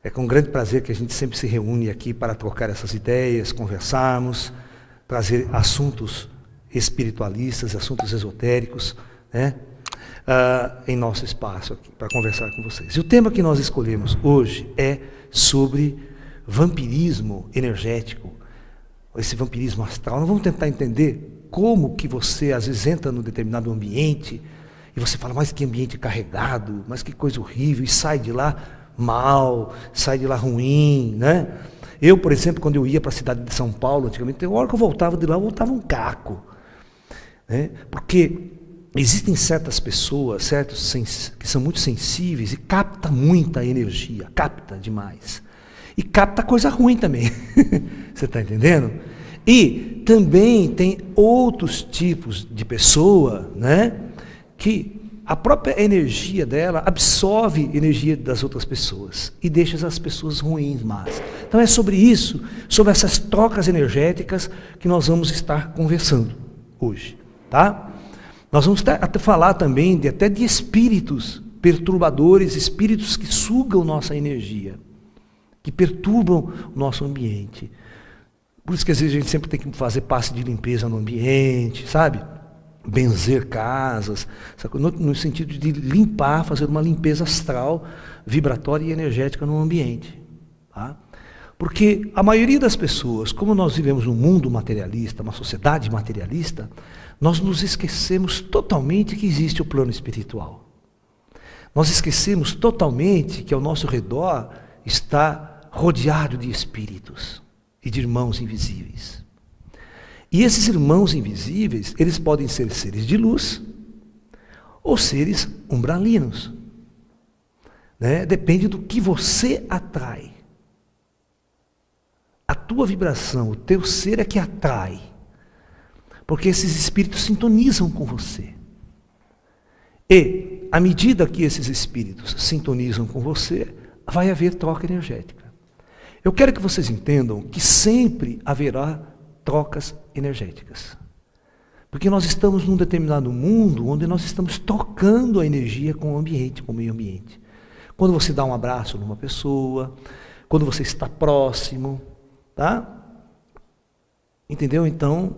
É com grande prazer que a gente sempre se reúne aqui para trocar essas ideias, conversarmos, trazer assuntos espiritualistas, assuntos esotéricos, né? Em nosso espaço aqui, para conversar com vocês. E o tema que nós escolhemos hoje é sobre vampirismo energético, esse vampirismo astral. Nós vamos tentar entender como que você às vezes entra num determinado ambiente e você fala, mas que ambiente carregado, mas que coisa horrível, e sai de lá mal, sai de lá ruim, né? Eu, por exemplo, quando eu ia para a cidade de São Paulo, antigamente, tem uma hora que eu voltava de lá, eu voltava um caco, né? Porque existem certas pessoas, que são muito sensíveis e capta muita energia, capta demais. E capta coisa ruim também. Você está entendendo? E também tem outros tipos de pessoa, né, que a própria energia dela absorve energia das outras pessoas e deixa as pessoas ruins, más. Então é sobre isso, sobre essas trocas energéticas que nós vamos estar conversando hoje, tá? Nós vamos até falar também até de espíritos perturbadores, espíritos que sugam nossa energia, que perturbam o nosso ambiente. Por isso que às vezes a gente sempre tem que fazer passe de limpeza no ambiente, sabe? Benzer casas, no sentido de limpar, fazer uma limpeza astral, vibratória e energética no ambiente. Tá? Porque a maioria das pessoas, como nós vivemos num mundo materialista, uma sociedade materialista, nós nos esquecemos totalmente que existe o plano espiritual. Nós esquecemos totalmente que ao nosso redor está rodeado de espíritos e de irmãos invisíveis. E esses irmãos invisíveis, eles podem ser seres de luz ou seres umbralinos, né? Depende do que você atrai. A tua vibração, o teu ser é que atrai, porque esses espíritos sintonizam com você. E, à medida que esses espíritos sintonizam com você, vai haver troca energética. Eu quero que vocês entendam que sempre haverá trocas energéticas. Porque nós estamos num determinado mundo onde nós estamos trocando a energia com o ambiente, com o meio ambiente. Quando você dá um abraço numa pessoa, quando você está próximo, tá? Entendeu? Então,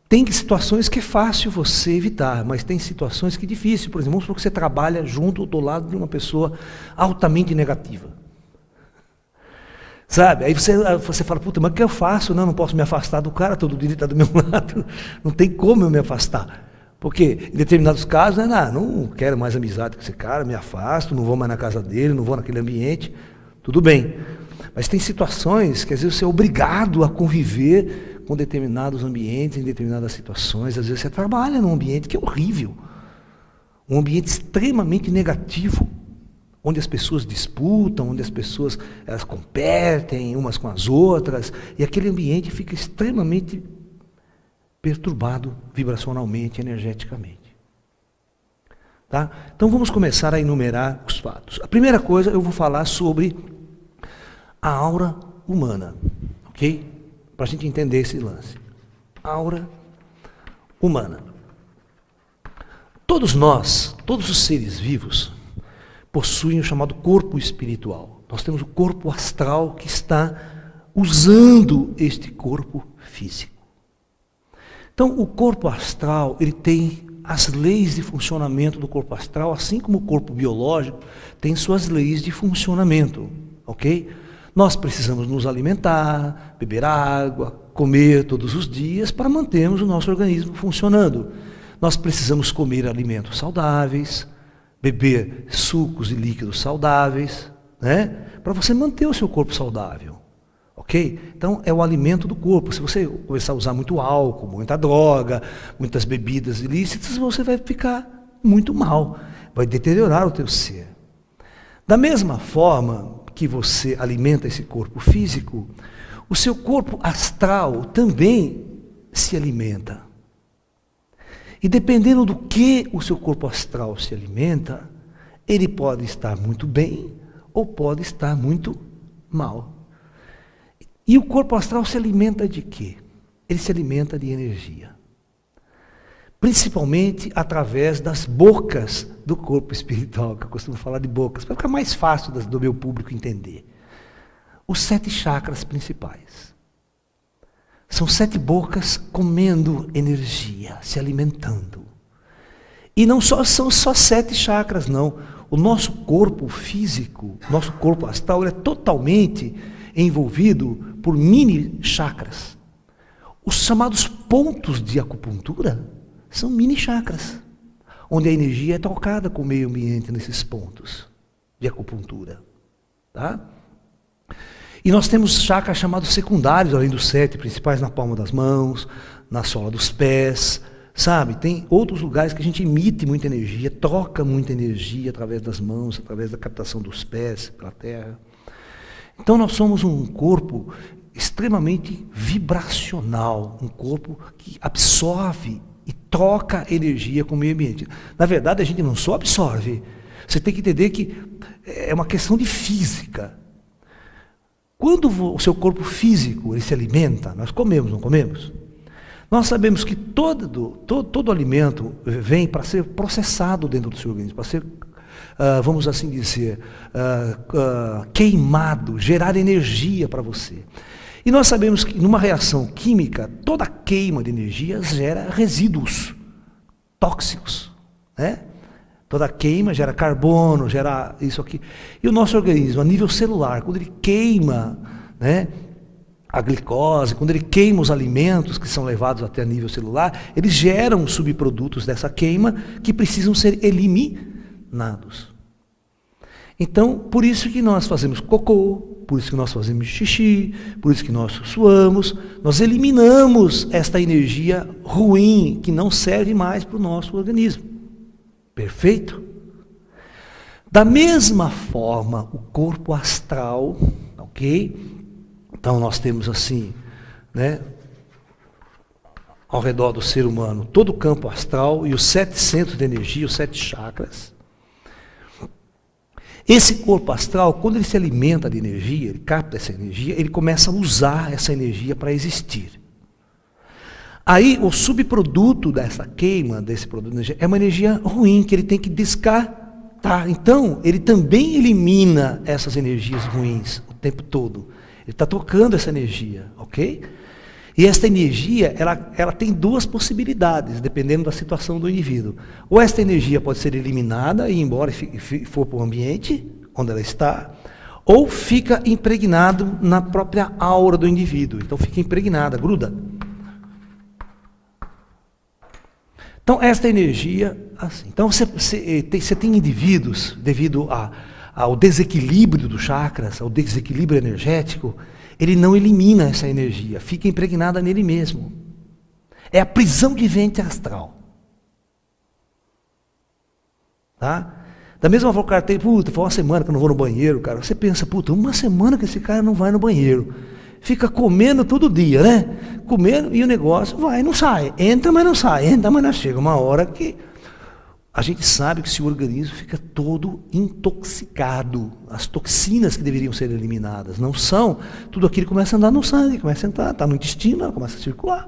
tem situações que é fácil você evitar, mas tem situações que é difícil. Por exemplo, vamos supor que você trabalha junto ou do lado de uma pessoa altamente negativa. Sabe? Aí você fala, puta, mas o que eu faço? Não posso me afastar do cara, todo dia está do meu lado. Não tem como eu me afastar. Porque em determinados casos, não quero mais amizade com esse cara, me afasto, não vou mais na casa dele, não vou naquele ambiente. Tudo bem. Mas tem situações que às vezes você é obrigado a conviver com determinados ambientes, em determinadas situações. Às vezes você trabalha num ambiente que é horrível. Um ambiente extremamente negativo. Onde as pessoas disputam, onde as pessoas elas competem umas com as outras, e aquele ambiente fica extremamente perturbado vibracionalmente, energeticamente. Tá? Então vamos começar a enumerar os fatos. A primeira coisa, eu vou falar sobre a aura humana, ok? Para a gente entender esse lance. Aura humana. Todos nós, todos os seres vivos, possuem o chamado corpo espiritual. Nós temos o corpo astral que está usando este corpo físico. Então, o corpo astral, ele tem as leis de funcionamento do corpo astral, assim como o corpo biológico tem suas leis de funcionamento, ok? Nós precisamos nos alimentar, beber água, comer todos os dias para mantermos o nosso organismo funcionando. Nós precisamos comer alimentos saudáveis, beber sucos e líquidos saudáveis, né? Para você manter o seu corpo saudável, ok? Então, é o alimento do corpo. Se você começar a usar muito álcool, muita droga, muitas bebidas ilícitas, você vai ficar muito mal, vai deteriorar o teu ser. Da mesma forma que você alimenta esse corpo físico, o seu corpo astral também se alimenta. E dependendo do que o seu corpo astral se alimenta, ele pode estar muito bem ou pode estar muito mal. E o corpo astral se alimenta de quê? Ele se alimenta de energia. Principalmente através das bocas do corpo espiritual, que eu costumo falar de bocas, para ficar mais fácil do meu público entender. os 7 chakras principais. São 7 bocas comendo energia, se alimentando. E não são só 7 chakras, não. O nosso corpo físico, nosso corpo astral, ele é totalmente envolvido por mini chakras. Os chamados pontos de acupuntura são mini chakras, onde a energia é trocada com o meio ambiente nesses pontos de acupuntura. Tá? E nós temos chakras chamados secundários, além dos 7 principais, na palma das mãos, na sola dos pés, sabe? Tem outros lugares que a gente emite muita energia, troca muita energia através das mãos, através da captação dos pés pela terra. Então nós somos um corpo extremamente vibracional, um corpo que absorve e troca energia com o meio ambiente. Na verdade, a gente não só absorve, você tem que entender que é uma questão de física. Quando o seu corpo físico ele se alimenta, nós comemos, não comemos? Nós sabemos que todo alimento vem para ser processado dentro do seu organismo, para ser, vamos assim dizer, queimado, gerar energia para você. E nós sabemos que numa reação química, toda queima de energia gera resíduos tóxicos, né? Toda queima gera carbono, gera isso aqui. E o nosso organismo, a nível celular, quando ele queima, né, a glicose, quando ele queima os alimentos que são levados até a nível celular, eles geram subprodutos dessa queima que precisam ser eliminados. Então, por isso que nós fazemos cocô, por isso que nós fazemos xixi, por isso que nós suamos, nós eliminamos esta energia ruim que não serve mais para o nosso organismo. Perfeito? Da mesma forma, o corpo astral, ok? Então nós temos assim, né, ao redor do ser humano, todo o campo astral e os 7 centros de energia, os 7 chakras. Esse corpo astral, quando ele se alimenta de energia, ele capta essa energia, ele começa a usar essa energia para existir. Aí o subproduto dessa queima, desse produto de energia, é uma energia ruim que ele tem que descartar. Então, ele também elimina essas energias ruins o tempo todo. Ele está trocando essa energia, ok? E esta energia, ela tem 2 possibilidades, dependendo da situação do indivíduo. Ou esta energia pode ser eliminada e ir embora e for para o ambiente onde ela está, ou fica impregnado na própria aura do indivíduo. Então fica impregnada, gruda. Então esta energia, assim. Então você tem indivíduos, devido ao desequilíbrio dos chakras, ao desequilíbrio energético, ele não elimina essa energia, fica impregnada nele mesmo. É a prisão de ventre astral. Tá? Da mesma forma que o cara tem, foi uma semana que eu não vou no banheiro, cara. Você pensa, uma semana que esse cara não vai no banheiro. Fica comendo todo dia, né? Comendo e o negócio vai, não sai. Entra, mas não sai. Entra, mas não chega. Uma hora que a gente sabe que se o organismo fica todo intoxicado, as toxinas que deveriam ser eliminadas não são, tudo aquilo começa a andar no sangue, começa a entrar, está no intestino, ela começa a circular.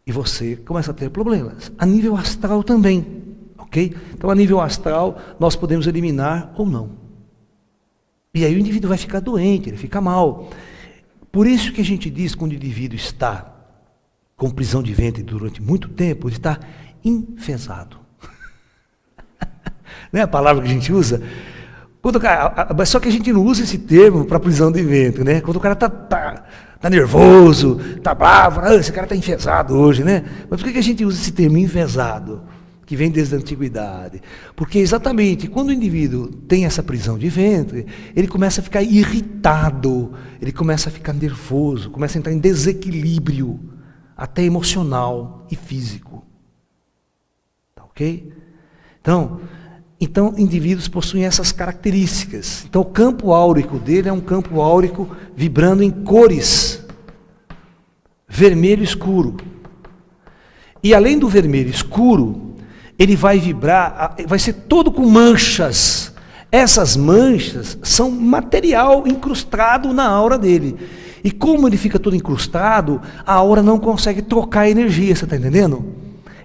E você começa a ter problemas. A nível astral também, ok? Então, a nível astral, nós podemos eliminar ou não. E aí o indivíduo vai ficar doente, ele fica mal. Por isso que a gente diz que quando o indivíduo está com prisão de ventre durante muito tempo, ele está enfesado. Não é a palavra que a gente usa? Só que a gente não usa esse termo para prisão de ventre, né? Quando o cara tá nervoso, tá bravo, esse cara está enfesado hoje, né? Mas por que a gente usa esse termo enfesado? Que vem desde a antiguidade. Porque exatamente quando o indivíduo tem essa prisão de ventre, ele começa a ficar irritado, ele começa a ficar nervoso, começa a entrar em desequilíbrio, até emocional e físico. Tá ok? Então, indivíduos possuem essas características. Então, o campo áurico dele é um campo áurico vibrando em cores vermelho escuro. E além do vermelho escuro, ele vai vibrar, vai ser todo com manchas. Essas manchas são material incrustado na aura dele. E como ele fica todo incrustado, a aura não consegue trocar energia, você está entendendo?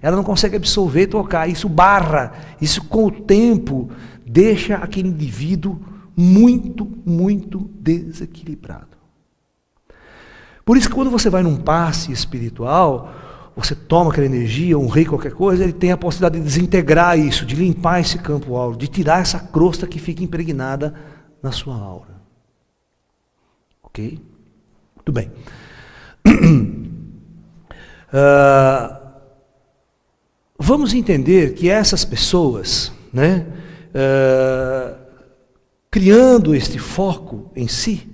Ela não consegue absorver e trocar, isso barra, isso com o tempo deixa aquele indivíduo muito, muito desequilibrado. Por isso que quando você vai num passe espiritual, você toma aquela energia, um rei, qualquer coisa, ele tem a possibilidade de desintegrar isso, de limpar esse campo áureo, de tirar essa crosta que fica impregnada na sua aura. Ok? Muito bem. Vamos entender que essas pessoas, né, criando este foco em si,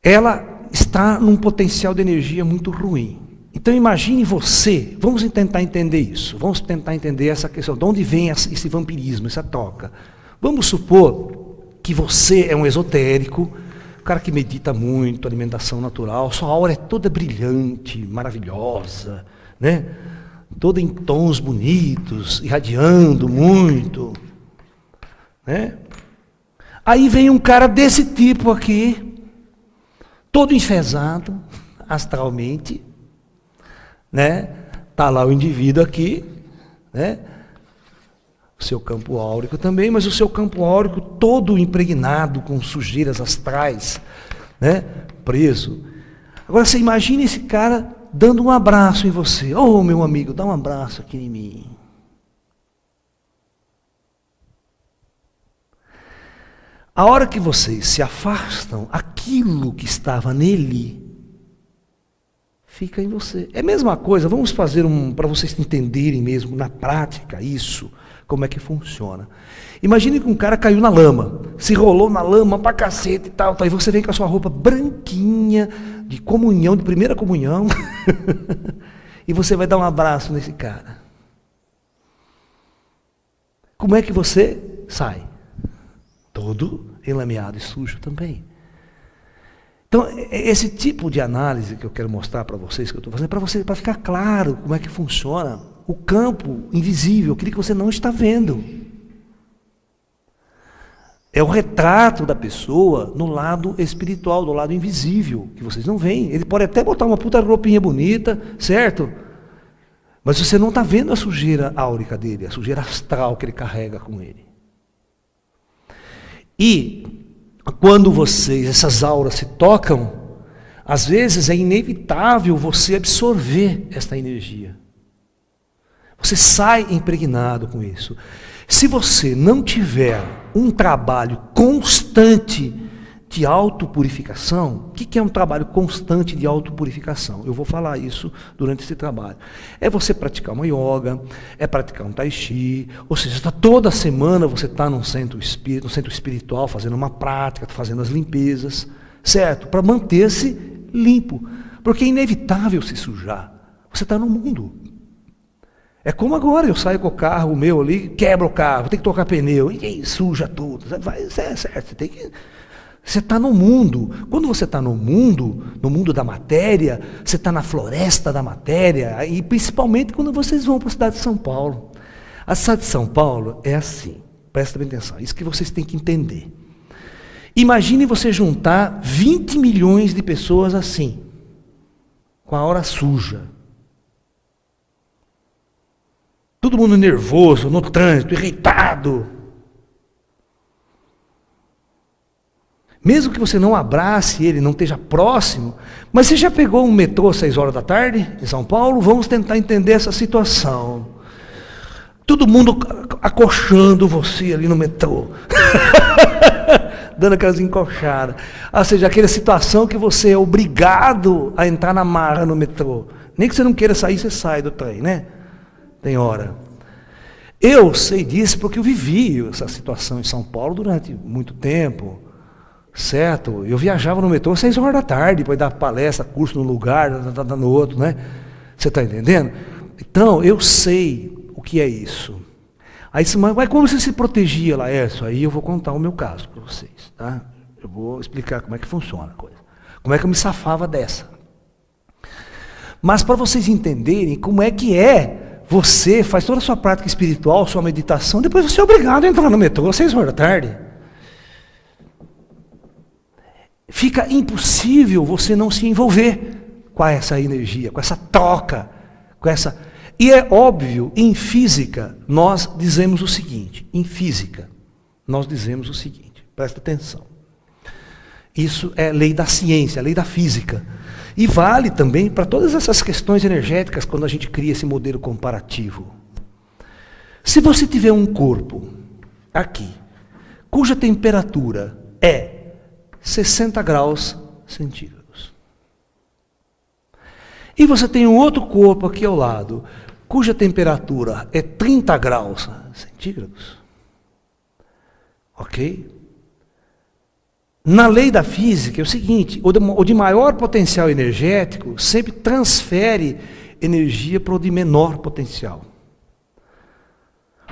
ela está num potencial de energia muito ruim. Então imagine você, vamos tentar entender isso, vamos tentar entender essa questão, de onde vem esse vampirismo, essa troca. Vamos supor que você é um esotérico, um cara que medita muito, alimentação natural, sua aura é toda brilhante, maravilhosa, né? Toda em tons bonitos, irradiando muito, né? Aí vem um cara desse tipo aqui, todo enfesado, astralmente, né? Tá lá o indivíduo aqui, né? O seu campo áurico também, mas o seu campo áurico todo impregnado com sujeiras astrais, né? Preso. Agora você imagina esse cara dando um abraço em você. Oh, meu amigo, dá um abraço aqui em mim. A hora que vocês se afastam, aquilo que estava nele fica em você. É a mesma coisa, vamos fazer para vocês entenderem mesmo na prática isso, como é que funciona. Imagine que um cara caiu na lama, se rolou na lama pra cacete e tal, e você vem com a sua roupa branquinha, de comunhão, de primeira comunhão, e você vai dar um abraço nesse cara. Como é que você sai? Todo enlameado e sujo também. Então, esse tipo de análise que eu quero mostrar para vocês, que eu estou fazendo, para ficar claro como é que funciona o campo invisível, aquele que você não está vendo. É o retrato da pessoa no lado espiritual, do lado invisível, que vocês não veem. Ele pode até botar uma puta roupinha bonita, certo? Mas você não está vendo a sujeira áurica dele, a sujeira astral que ele carrega com ele. E quando essas auras se tocam, às vezes é inevitável você absorver esta energia. Você sai impregnado com isso. Se você não tiver um trabalho constante de autopurificação, o que é um trabalho constante de autopurificação? Eu vou falar isso durante esse trabalho. É você praticar uma yoga, é praticar um tai chi, ou seja, toda semana você está no centro espiritual, fazendo uma prática, fazendo as limpezas, certo? Para manter-se limpo, porque é inevitável se sujar. Você está no mundo. É como agora, eu saio com o carro meu ali, quebra o carro, tem que trocar pneu, e suja tudo. Certo, você está no mundo. Quando você está no mundo da matéria, você está na floresta da matéria, e principalmente quando vocês vão para a cidade de São Paulo. A cidade de São Paulo é assim, presta bem atenção, isso que vocês têm que entender. Imagine você juntar 20 milhões de pessoas assim, com a aura suja. Todo mundo nervoso, no trânsito, irritado. Mesmo que você não abrace ele, não esteja próximo, mas você já pegou um metrô às 6 horas da tarde, em São Paulo? Vamos tentar entender essa situação. Todo mundo acochando você ali no metrô. Dando aquelas encoxadas. Ou seja, aquela situação que você é obrigado a entrar na marra no metrô. Nem que você não queira sair, você sai do trem, né? Tem hora. Eu sei disso porque eu vivi essa situação em São Paulo durante muito tempo. Certo? Eu viajava no metrô às 6 horas da tarde, depois dar palestra, curso num lugar, no outro, né? Você está entendendo? Então, eu sei o que é isso. Aí você, mas como você se protegia, Laércio? Aí eu vou contar o meu caso para vocês, tá? Eu vou explicar como é que funciona a coisa. Como é que eu me safava dessa. Mas para vocês entenderem como é que você faz toda a sua prática espiritual, sua meditação, depois você é obrigado a entrar no metrô às 6 horas da tarde. Fica impossível você não se envolver com essa energia, com essa troca, com essa... E é óbvio, em física, nós dizemos o seguinte, em física, nós dizemos o seguinte, presta atenção. Isso é lei da ciência, lei da física. E vale também para todas essas questões energéticas quando a gente cria esse modelo comparativo. Se você tiver um corpo aqui, cuja temperatura é 60 graus centígrados, e você tem um outro corpo aqui ao lado, cuja temperatura é 30 graus centígrados, ok? Na lei da física é o seguinte, o de maior potencial energético sempre transfere energia para o de menor potencial.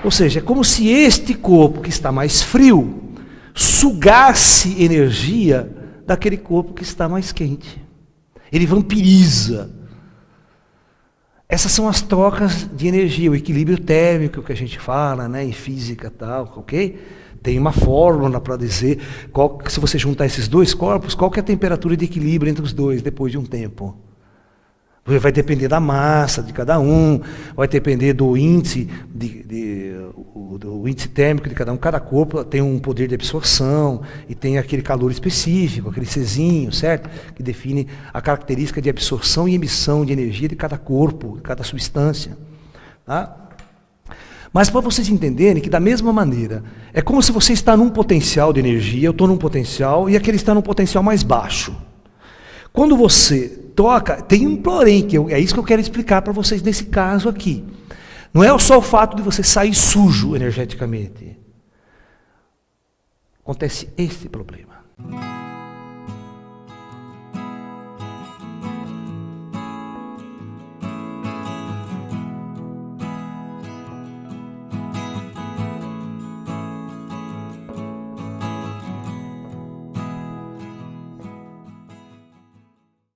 Ou seja, é como se este corpo que está mais frio sugasse energia daquele corpo que está mais quente. Ele vampiriza. Essas são as trocas de energia, o equilíbrio térmico que a gente fala, né, em física e tal, ok? Tem uma fórmula para dizer, se você juntar esses dois corpos, qual que é a temperatura de equilíbrio entre os dois depois de um tempo. Vai depender da massa de cada um, vai depender do índice, do índice térmico de cada um. Cada corpo tem um poder de absorção e tem aquele calor específico, aquele Czinho, certo? Que define a característica de absorção e emissão de energia de cada corpo, de cada substância. Tá? Mas para vocês entenderem que da mesma maneira, é como se você está num potencial de energia, eu estou num potencial e aquele está num potencial mais baixo. Quando você toca, tem um porém, é isso que eu quero explicar para vocês nesse caso aqui. Não é só o fato de você sair sujo energeticamente. Acontece esse problema.